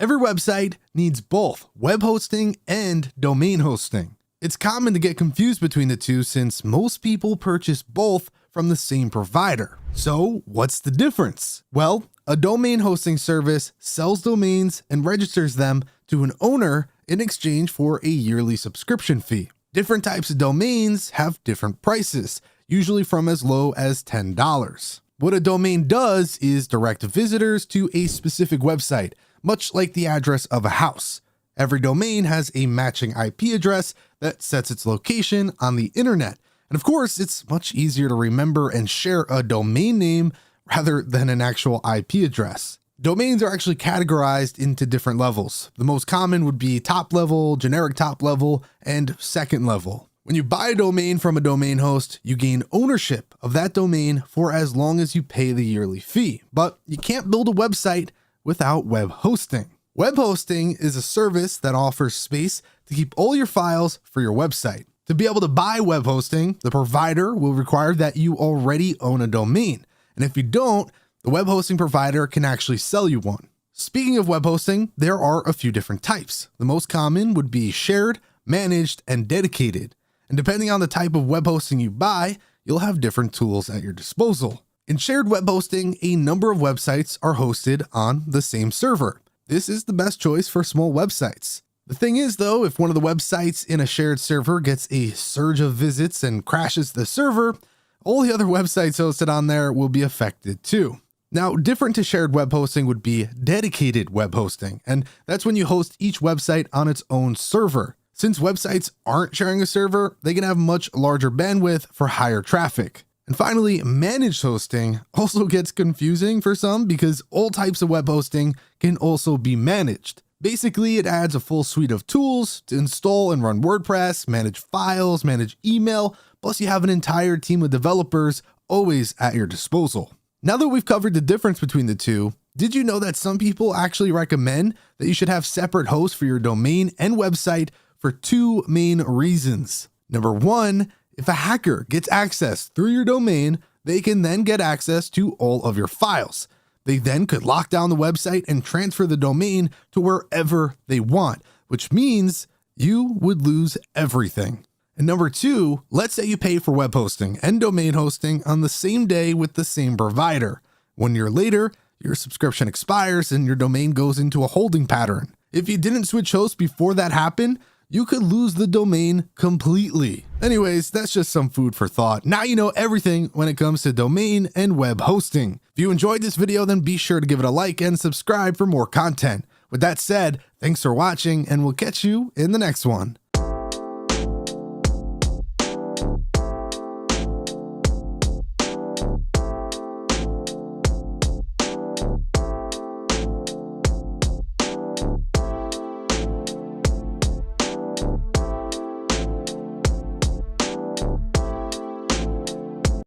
Every website needs both web hosting and domain hosting. It's common to get confused between the two since most people purchase both from the same provider. So what's the difference? Well, a domain hosting service sells domains and registers them to an owner in exchange for a yearly subscription fee. Different types of domains have different prices, usually from as low as $10. What a domain does is direct visitors to a specific website, much like the address of a house. Every domain has a matching IP address that sets its location on the internet. And of course, it's much easier to remember and share a domain name rather than an actual IP address. Domains are actually categorized into different levels. The most common would be top level, generic top level, and second level. When you buy a domain from a domain host, you gain ownership of that domain for as long as you pay the yearly fee. But you can't build a website without web hosting. Web hosting is a service that offers space to keep all your files for your website. To be able to buy web hosting, the provider will require that you already own a domain. And if you don't, the web hosting provider can actually sell you one. Speaking of web hosting, there are a few different types. The most common would be shared, managed, and dedicated. And depending on the type of web hosting you buy, you'll have different tools at your disposal. In shared web hosting, a number of websites are hosted on the same server. This is the best choice for small websites. The thing is though, if one of the websites in a shared server gets a surge of visits and crashes the server, all the other websites hosted on there will be affected too. Now, different to shared web hosting would be dedicated web hosting, and that's when you host each website on its own server. Since websites aren't sharing a server, they can have much larger bandwidth for higher traffic. And finally, managed hosting also gets confusing for some because all types of web hosting can also be managed. Basically, it adds a full suite of tools to install and run WordPress, manage files, manage email, plus you have an entire team of developers always at your disposal. Now that we've covered the difference between the two, did you know that some people actually recommend that you should have separate hosts for your domain and website for two main reasons? Number one, if a hacker gets access through your domain, they can then get access to all of your files. They then could lock down the website and transfer the domain to wherever they want, which means you would lose everything. And number two, let's say you pay for web hosting and domain hosting on the same day with the same provider. 1 year later, your subscription expires and your domain goes into a holding pattern. If you didn't switch hosts before that happened, you could lose the domain completely. Anyways, that's just some food for thought. Now you know everything when it comes to domain and web hosting. If you enjoyed this video, then be sure to give it a like and subscribe for more content. With that said, thanks for watching and we'll catch you in the next one.